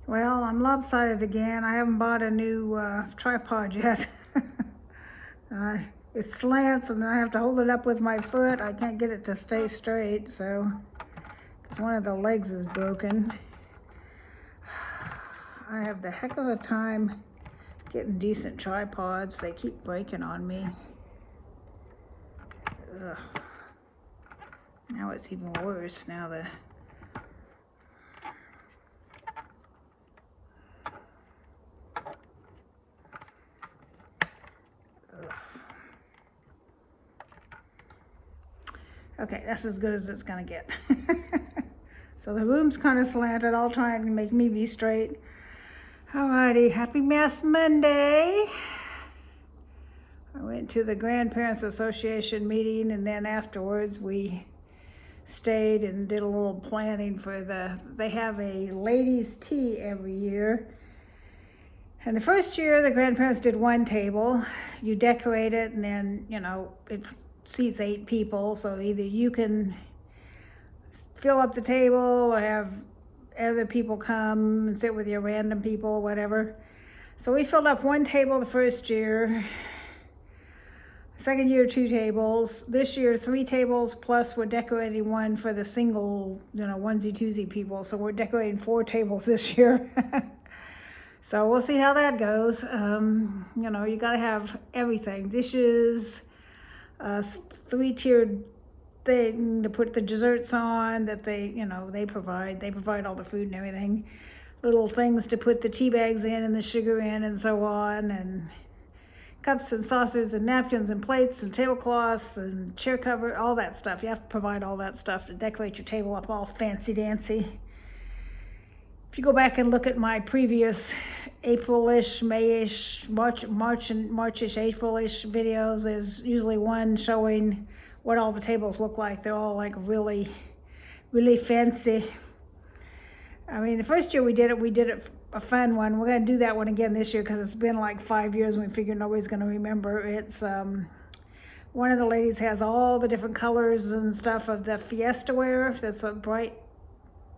Well, I'm lopsided again. I haven't bought a new tripod yet. uh, it slants and then I have to hold it up with my foot. I can't get it to stay straight, so because one of the legs is broken. I have the heck of a time getting decent tripods. They keep breaking on me. Ugh. Now it's even worse. Now the Okay, that's as good as it's gonna get. So the room's kind of slanted, all trying to make me be straight. Alrighty, happy Mass Monday. I went to the Grandparents Association meeting, and then afterwards we stayed and did a little planning for they have a ladies' tea every year. And the first year the grandparents did one table. You decorate it, and then, it seats 8 people, so either you can fill up the table or have other people come and sit with your random people or whatever. So we filled up one table the first year. Second year, 2 tables. This year, 3 tables, plus we're decorating one for the single, onesie twosie people. So we're decorating 4 tables this year. So we'll see how that goes. You gotta have everything. Dishes, 3-tiered thing to put the desserts on that they provide. They provide all the food and everything. Little things to put the tea bags in and the sugar in and so on, and cups and saucers and napkins and plates and tablecloths and chair cover, all that stuff. You have to provide all that stuff to decorate your table up all fancy dancy. If you go back and look at my previous April-ish, May-ish, March-ish, April-ish videos, there's usually one showing what all the tables look like. They're all like really, really fancy. I mean, the first year we did it a fun one. We're gonna do that one again this year because it's been like 5 years and we figured nobody's gonna remember. It's one of the ladies has all the different colors and stuff of the fiesta ware. That's a bright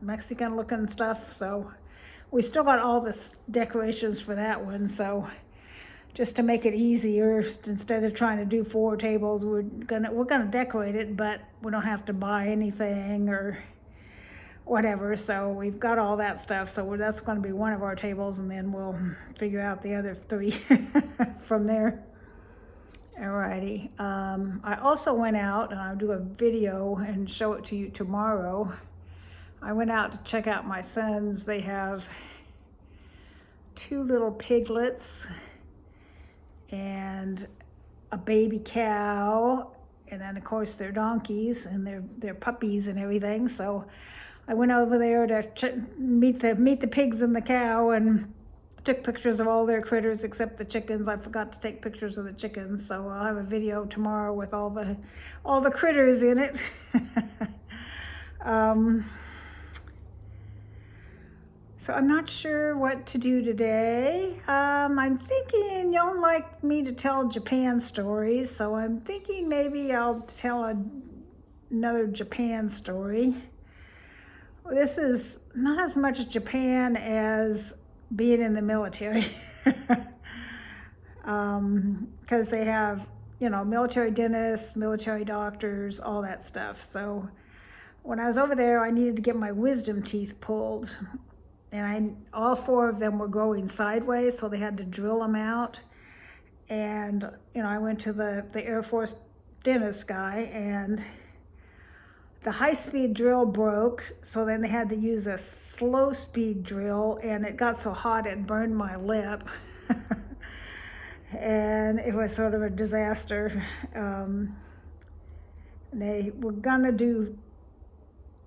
Mexican looking stuff. So we still got all the decorations for that one. So just to make it easier, instead of trying to do 4 tables, we're gonna decorate it, but we don't have to buy anything or whatever. So we've got all that stuff. So that's going to be one of our tables, and then we'll figure out the other 3 from there. Alrighty. I also went out, and I'll do a video and show it to you tomorrow. I went out to check out my sons. They have 2 little piglets and a baby cow, and then of course they're donkeys and they're puppies and everything. So I went over there to meet the pigs and the cow and took pictures of all their critters except the chickens. I forgot to take pictures of the chickens, so I'll have a video tomorrow with all the critters in it. So I'm not sure what to do today. I'm thinking you don't like me to tell Japan stories, so I'm thinking maybe I'll tell another Japan story. This is not as much Japan as being in the military, because they have, military dentists, military doctors, all that stuff. So when I was over there, I needed to get my wisdom teeth pulled. And all 4 of them were growing sideways, so they had to drill them out. And, I went to the Air Force dentist guy, and the high-speed drill broke, so then they had to use a slow-speed drill, and it got so hot it burned my lip. And it was sort of a disaster. They were gonna do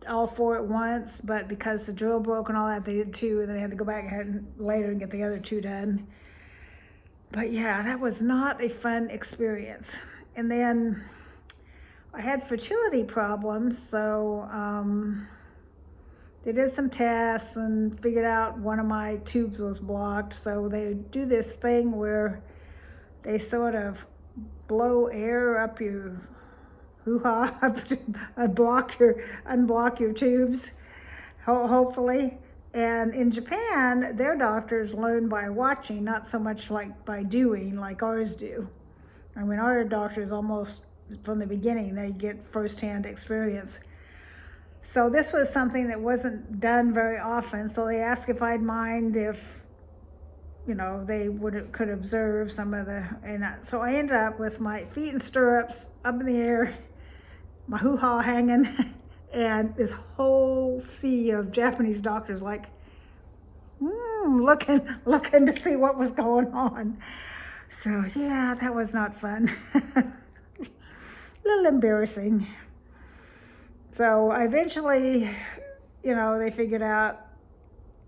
all 4 at once, but because the drill broke and all that, they did 2, and then they had to go back later and get the other 2 done. But yeah, that was not a fun experience. And then I had fertility problems, so they did some tests and figured out one of my tubes was blocked. So they do this thing where they sort of blow air up your hoo-ha, unblock your tubes, hopefully. And in Japan, their doctors learn by watching, not so much like by doing like ours do. I mean, our doctors almost from the beginning, they get firsthand experience. So this was something that wasn't done very often. So they asked if I'd mind if, they could observe some of the, so I ended up with my feet in stirrups, up in the air, my hoo-ha hanging, and this whole sea of Japanese doctors like, looking to see what was going on. So yeah, that was not fun. A little embarrassing. So eventually, they figured out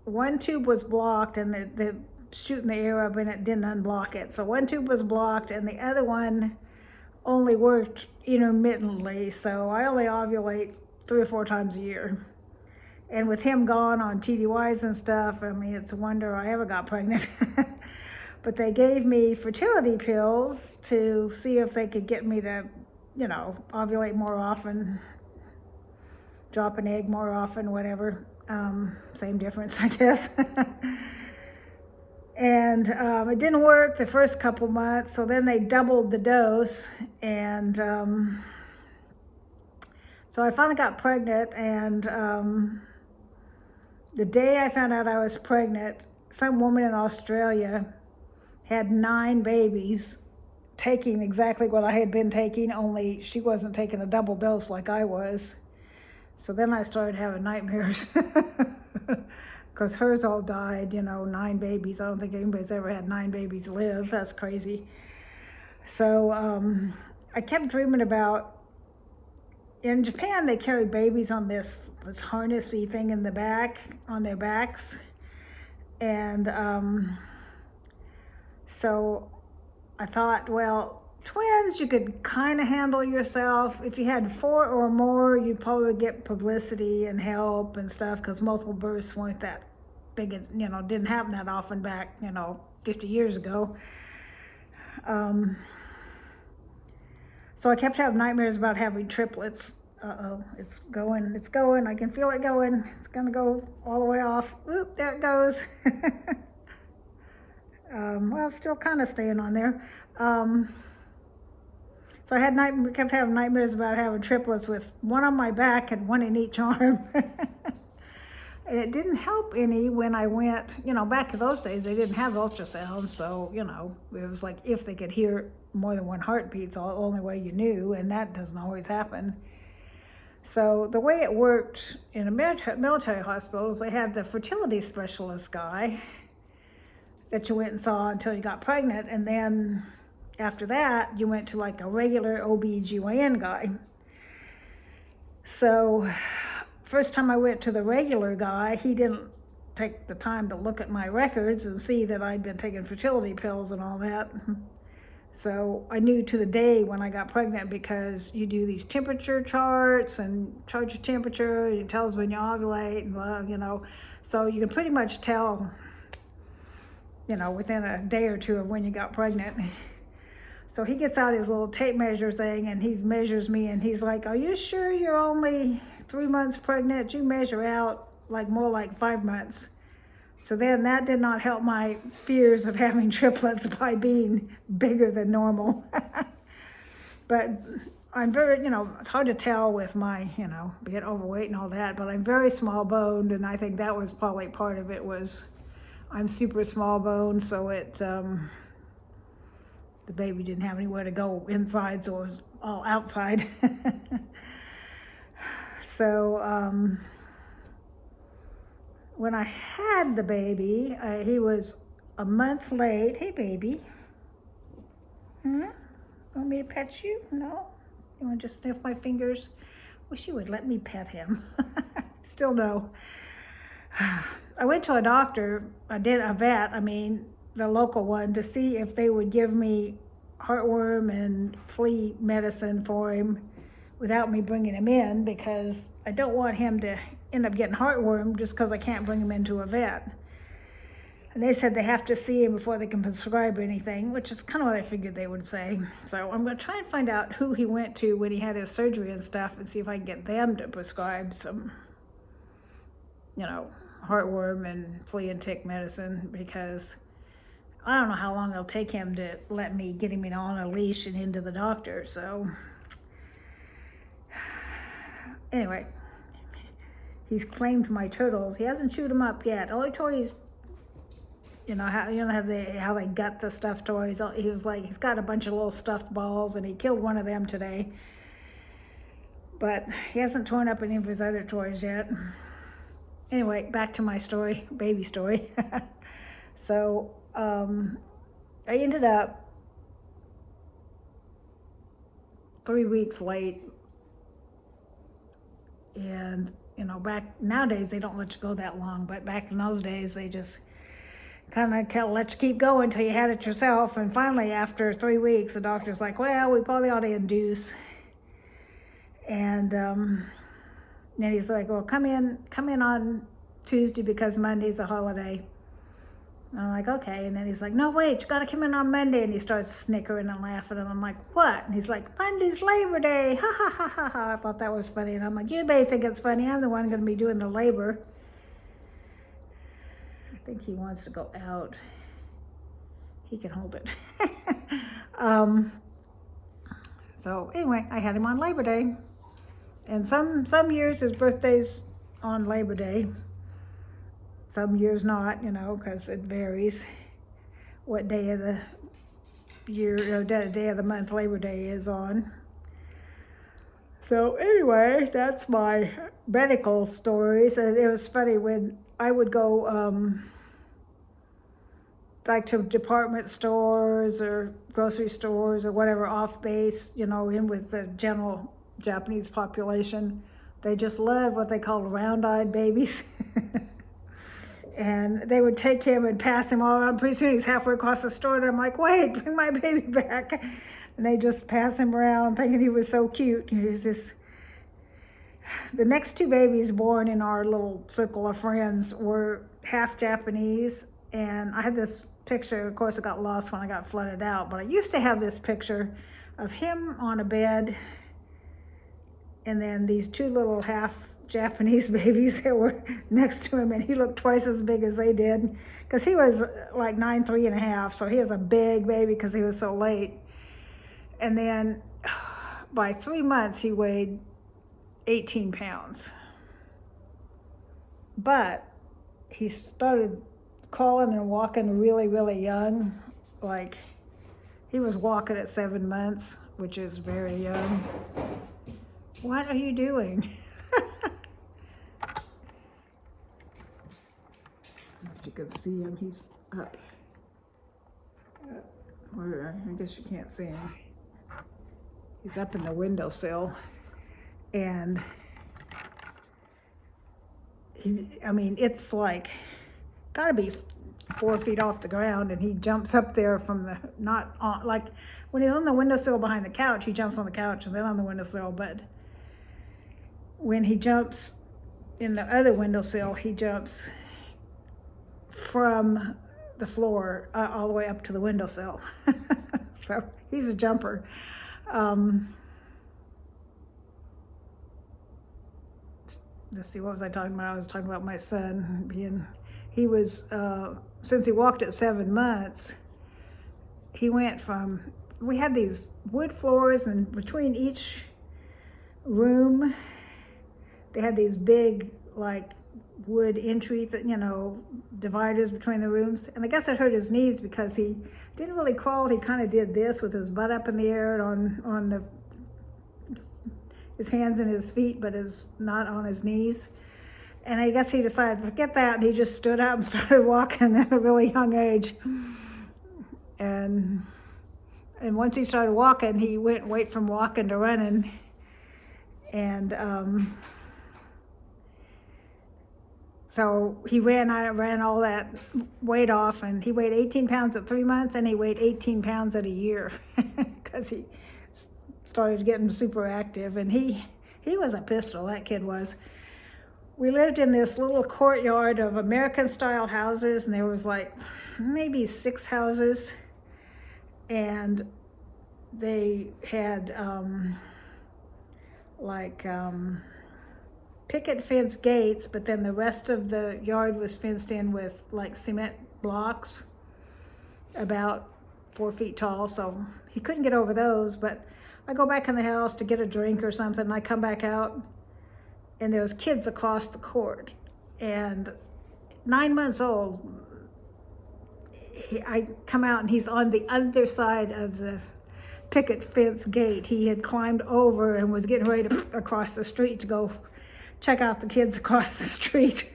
one tube was blocked and the shooting the air up and it didn't unblock it. So one tube was blocked and the other one only worked intermittently. So I only ovulate 3 or 4 times a year. And with him gone on TDYs and stuff, I mean, it's a wonder I ever got pregnant. But they gave me fertility pills to see if they could get me to, ovulate more often, drop an egg more often, whatever. Same difference, I guess. And it didn't work the first couple months, so then they doubled the dose. And so I finally got pregnant, and the day I found out I was pregnant, some woman in Australia had 9 babies taking exactly what I had been taking, only she wasn't taking a double dose like I was. So then I started having nightmares because hers all died, 9 babies. I don't think anybody's ever had 9 babies live. That's crazy. So I kept dreaming about, in Japan, they carry babies on this harnessy thing in the back, on their backs. And so I thought, well, twins, you could kind of handle yourself. If you had 4 or more, you'd probably get publicity and help and stuff because multiple births weren't that big, didn't happen that often back, 50 years ago. So I kept having nightmares about having triplets. Uh-oh, it's going, I can feel it going. It's gonna go all the way off. Oop, there it goes. Well, it's still kind of staying on there. So I kept having nightmares about having triplets with one on my back and one in each arm. And it didn't help any when I went, back in those days, they didn't have ultrasound. So, it was like if they could hear more than one heartbeat, it's the only way you knew, and that doesn't always happen. So the way it worked in a military hospital is they had the fertility specialist guy that you went and saw until you got pregnant, and then after that, you went to like a regular OB/GYN guy. So first time I went to the regular guy, he didn't take the time to look at my records and see that I'd been taking fertility pills and all that. So I knew to the day when I got pregnant because you do these temperature charts and chart your temperature, and it tells when you ovulate, and blah, so you can pretty much tell, within a day or two of when you got pregnant. So he gets out his little tape measure thing and he measures me and he's like, "Are you sure you're only 3 months pregnant? You measure out more like 5 months." So then that did not help my fears of having triplets by being bigger than normal. But I'm very, it's hard to tell with my, being overweight and all that, but I'm very small boned, and I think that was probably part of it. Was I'm super small boned, so the baby didn't have anywhere to go inside, so it was all outside. So when I had the baby, he was a month late. Hey, baby. Want me to pet you? No? You want to just sniff my fingers? Wish you would let me pet him. Still no. I went to a doctor, a vet, the local one, to see if they would give me heartworm and flea medicine for him without me bringing him in, because I don't want him to end up getting heartworm just because I can't bring him into a vet. And they said they have to see him before they can prescribe anything, which is kind of what I figured they would say. So I'm going to try and find out who he went to when he had his surgery and stuff and see if I can get them to prescribe some, heartworm and flea and tick medicine, because I don't know how long it'll take him to let me get him on a leash and into the doctor. So anyway, he's claimed my turtles. He hasn't chewed them up yet. Only toys, how they gut the stuffed toys. He was like, he's got a bunch of little stuffed balls, and he killed one of them today. But he hasn't torn up any of his other toys yet. Anyway, back to my story, baby story. So I ended up 3 weeks late, and back nowadays they don't let you go that long, but back in those days they just kind of let you keep going until you had it yourself. And finally, after 3 weeks, the doctor's like, well, we probably ought to induce. And then he's like, well, come in on Tuesday because Monday's a holiday. And I'm like, okay. And then he's like, no, wait, you got to come in on Monday. And he starts snickering and laughing. And I'm like, what? And he's like, Monday's Labor Day. Ha, ha, ha, ha, ha. I thought that was funny. And I'm like, you may think it's funny. I'm the one going to be doing the labor. I think he wants to go out. He can hold it. So anyway, I had him on Labor Day. And some years his birthday's on Labor Day. Some years not, because it varies what day of the year, day of the month Labor Day is on. So anyway, that's my medical stories. And it was funny when I would go like to department stores or grocery stores or whatever, off base, in with the general Japanese population. They just love what they call round-eyed babies. And they would take him and pass him all around. Pretty soon he's halfway across the store, and I'm like, wait, bring my baby back. And they just pass him around thinking he was so cute. He was just... The next 2 babies born in our little circle of friends were half Japanese. And I had this picture, of course it got lost when I got flooded out, but I used to have this picture of him on a bed, and then these 2 little half Japanese babies that were next to him, and he looked twice as big as they did, because he was like 9'3½", so he was a big baby because he was so late. And then by 3 months he weighed 18 pounds. But he started crawling and walking really, really young. Like, he was walking at 7 months, which is very young. What are you doing? If you can see him, he's up. Where, I guess you can't see him. He's up in the windowsill, and it's like gotta be 4 feet off the ground, and he jumps up there from the, not on, like when he's on the windowsill behind the couch, he jumps on the couch and then on the windowsill, but when he jumps in the other windowsill, he jumps from the floor all the way up to the windowsill. So he's a jumper. Let's see, what was I talking about? I was talking about my son he was, since he walked at 7 months, he went from, we had these wood floors, and between each room, they had these big, like, wood entry, dividers between the rooms. And I guess it hurt his knees because he didn't really crawl. He kind of did this with his butt up in the air and on his hands and his feet, but is not on his knees. And I guess he decided, forget that, and he just stood up and started walking at a really young age. And once he started walking, he went from walking to running. And so he ran all that weight off, and he weighed 18 pounds at 3 months, and he weighed 18 pounds at a year because he started getting super active. And he was a pistol, that kid was. We lived in this little courtyard of American-style houses, and there was like maybe 6 houses, and they had picket fence gates, but then the rest of the yard was fenced in with like cement blocks about 4 feet tall, so he couldn't get over those. But I go back in the house to get a drink or something, and I come back out, and there's kids across the court, and 9 months old, I come out and he's on the other side of the picket fence gate. He had climbed over and was getting ready to across the street to go check out the kids across the street.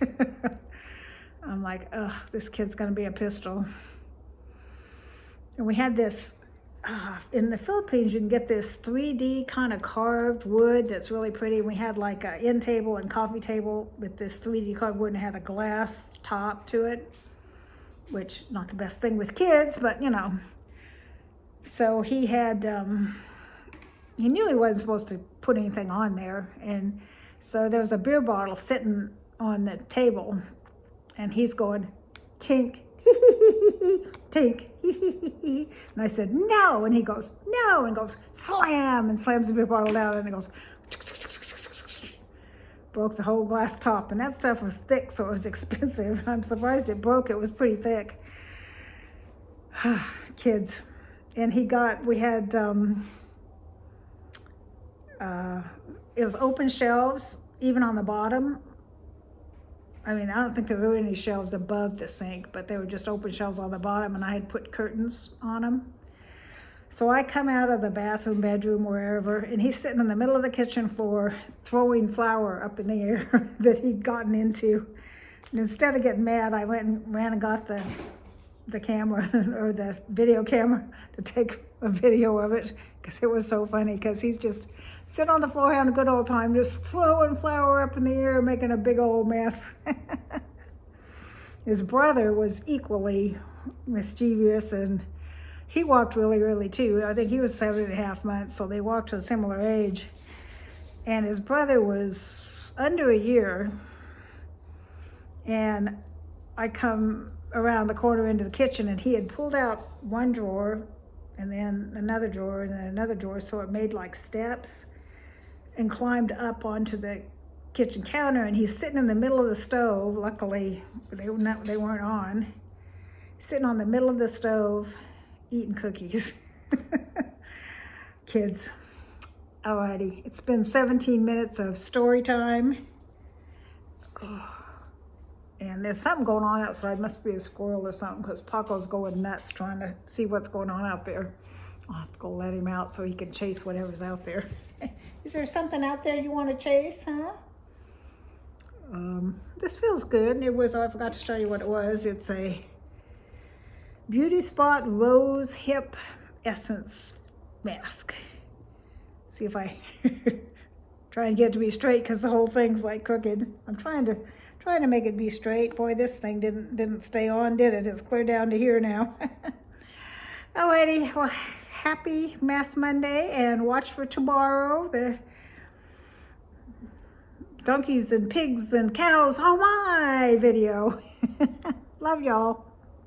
I'm like, ugh, this kid's gonna be a pistol. And we had this, in the Philippines, you can get this 3D kind of carved wood that's really pretty. We had like an end table and coffee table with this 3D carved wood, and had a glass top to it, which not the best thing with kids, but you know. So he had, he knew he wasn't supposed to put anything on there. And so there was a beer bottle sitting on the table, and he's going, tink, tink, and I said, no, and he goes, no, and goes, slam, and slams the beer bottle down, and it goes, broke the whole glass top, and that stuff was thick, so it was expensive. I'm surprised it broke. It was pretty thick. Kids. And we had, it was open shelves, even on the bottom. I mean, I don't think there were any shelves above the sink, but they were just open shelves on the bottom, and I had put curtains on them. So I come out of the bathroom, bedroom, wherever, and he's sitting in the middle of the kitchen floor throwing flour up in the air that he'd gotten into. And instead of getting mad, I went and ran and got the camera, or the video camera, to take a video of it, because it was so funny, because he's just sitting on the floor having a good old time, just throwing flour up in the air, making a big old mess. His brother was equally mischievous, and he walked really early too. I think he was 7.5 months, so they walked to a similar age. And his brother was under a year, and I come around the corner into the kitchen, and he had pulled out one drawer, and then another drawer, and then another drawer, so it made like steps, and climbed up onto the kitchen counter, and he's sitting in the middle of the stove. Luckily, they weren't on. Sitting on the middle of the stove, eating cookies. Kids. Alrighty, it's been 17 minutes of story time. Oh. And there's something going on outside. Must be a squirrel or something, because Paco's going nuts trying to see what's going on out there. I'll have to go let him out so he can chase whatever's out there. Is there something out there you want to chase, huh? This feels good. It was, I forgot to show you what it was. It's a Beauty Spot Rose Hip Essence Mask. See if I try and get it to be straight, because the whole thing's like crooked. I'm trying to make it be straight. Boy, this thing didn't stay on, did it? It's clear down to here now. Alrighty, well, happy Mass Monday, and watch for tomorrow, the donkeys and pigs and cows, oh my, video. Love y'all.